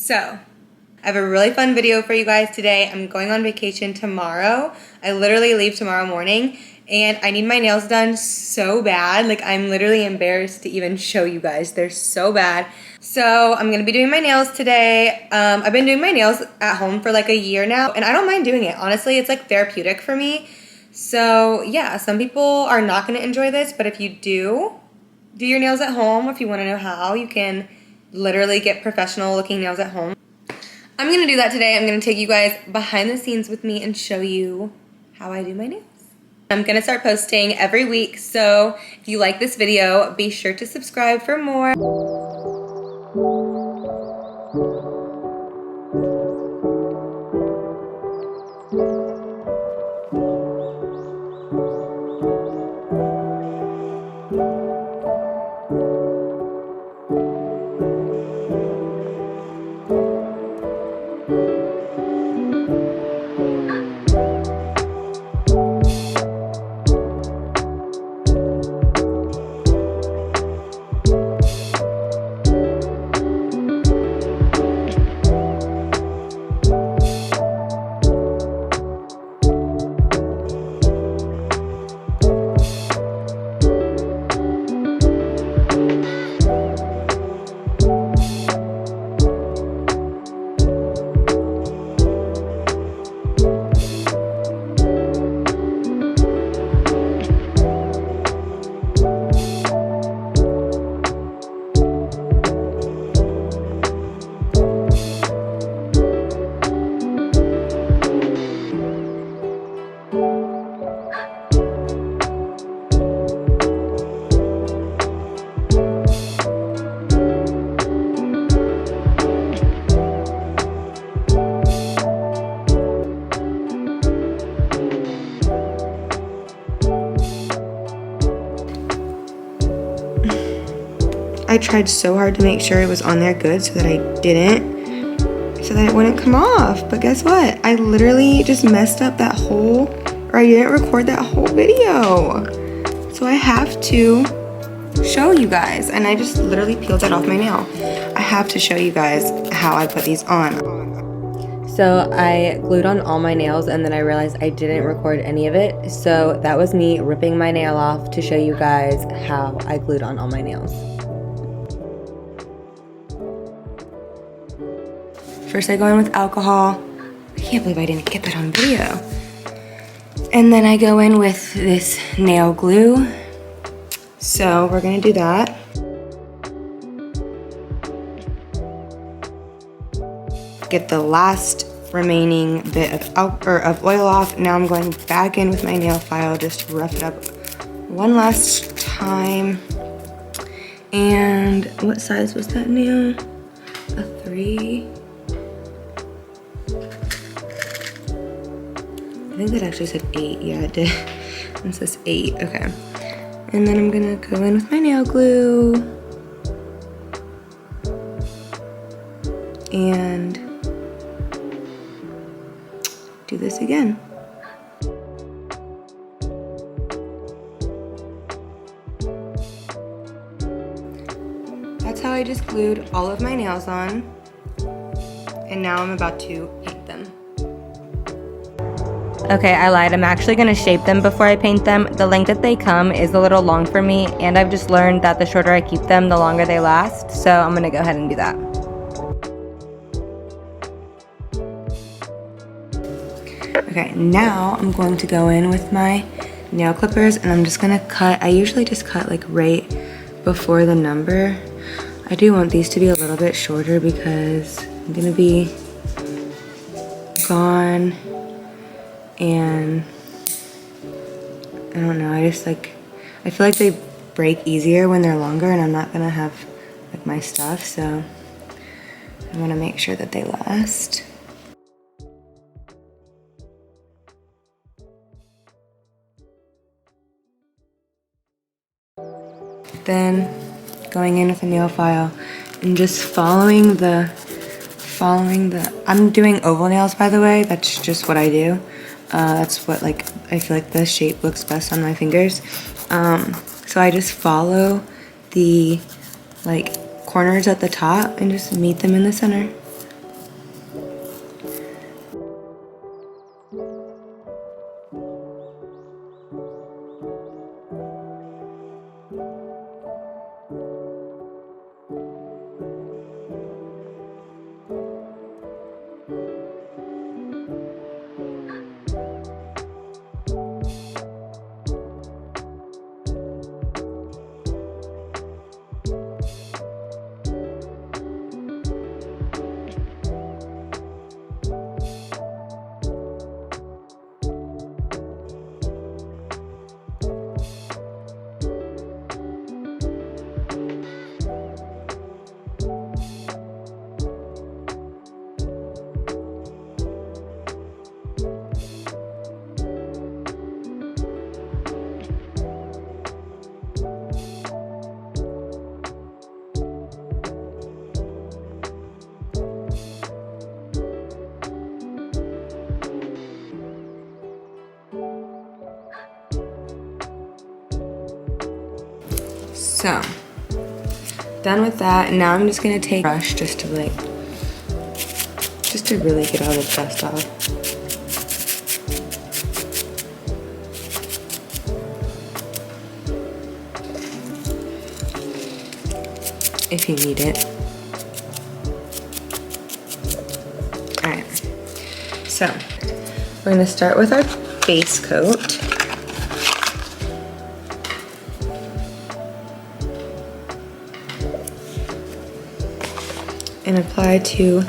So, I have a really fun video for you guys today. I'm going on vacation tomorrow. I literally leave tomorrow morning and I need my nails done so bad. Like, I'm literally embarrassed to even show you guys. They're so bad. So I'm gonna be doing my nails today. I've been doing my nails at home for like a year now and I don't mind doing it. Honestly, it's like therapeutic for me. So yeah, some people are not gonna enjoy this, but if you do your nails at home, if you wanna know how, you can literally get professional looking nails at home. I'm gonna do that today. I'm gonna take you guys behind the scenes with me and show you how I do my nails. I'm gonna start posting every week, so if you like this video, be sure to subscribe for more. I tried so hard to make sure it was on there good so that it wouldn't come off. But guess what? I literally just messed up that whole, or I didn't record that whole video. So I have to show you guys. And I just literally peeled that off my nail. I have to show you guys how I put these on. So I glued on all my nails and then I realized I didn't record any of it. So that was me ripping my nail off to show you guys how I glued on all my nails. First I go in with alcohol. I can't believe I didn't get that on video. And then I go in with this nail glue. So we're gonna do that. Get the last remaining bit of oil off. Now I'm going back in with my nail file just to rough it up one last time. And what size was that nail? A 3. I think that actually said 8. Yeah, it did. It says 8. Okay. And then I'm gonna go in with my nail glue. And do this again. That's how I just glued all of my nails on. And now I'm about to paint them. Okay, I lied. I'm actually going to shape them before I paint them. The length that they come is a little long for me, and I've just learned that the shorter I keep them, the longer they last. So I'm going to go ahead and do that. Okay, now I'm going to go in with my nail clippers, and I'm just going to cut. I usually just cut like right before the number. I do want these to be a little bit shorter because I'm going to be gone. And I don't know, I feel like they break easier when they're longer and I'm not gonna have like my stuff, so I wanna make sure that they last. Then going in with a nail file and just following the, I'm doing oval nails, by the way. That's just what I do. That's what, like, I feel like the shape looks best on my fingers. So I just follow the, like, corners at the top and just meet them in the center. So, done with that, and now I'm just gonna take a brush just to really get all the dust off. If you need it. Alright, so we're gonna start with our base coat. And apply to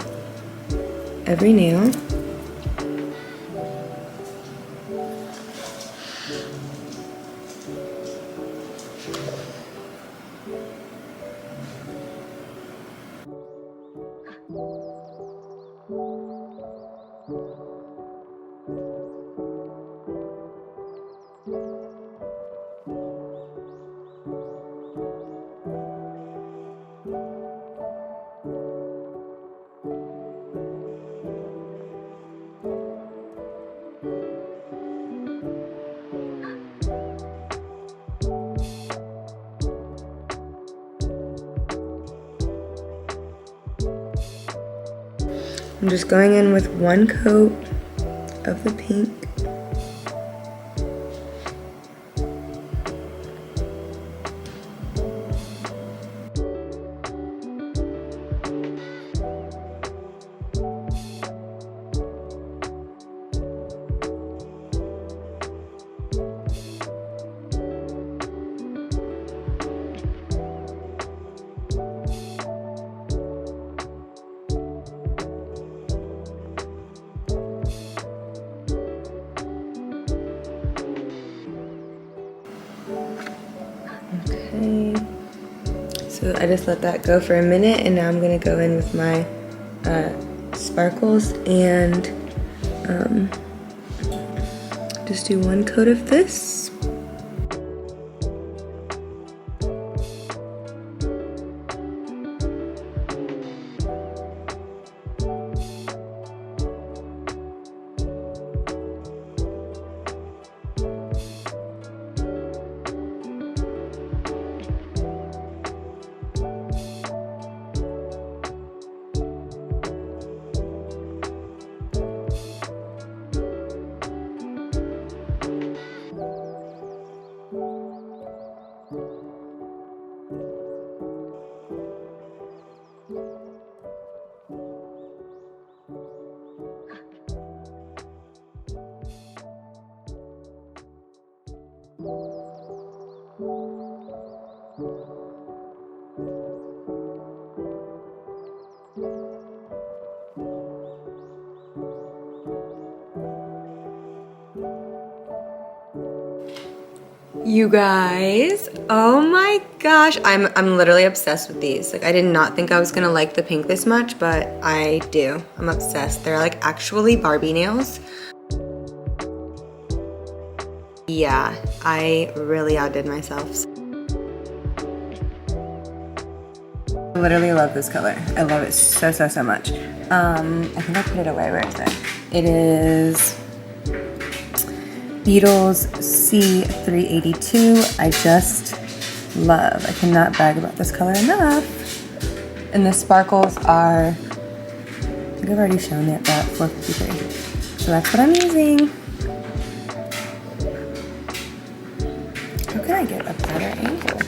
every nail. I'm just going in with one coat of the pink. Okay, so I just let that go for a minute, and now I'm gonna go in with my sparkles and just do one coat of this. You guys, oh my gosh, I'm literally obsessed with these. Like, I did not think I was gonna like the pink this much, but I do. I'm obsessed. They're like actually Barbie nails. Yeah, I really outdid myself. I literally love this color. I love it so, so, so much. I think I put it away. Where is it? It is Beetles C382. I just love. I cannot brag about this color enough. And the sparkles are, I think I've already shown it, but 453. So that's what I'm using. How can I get a better angle?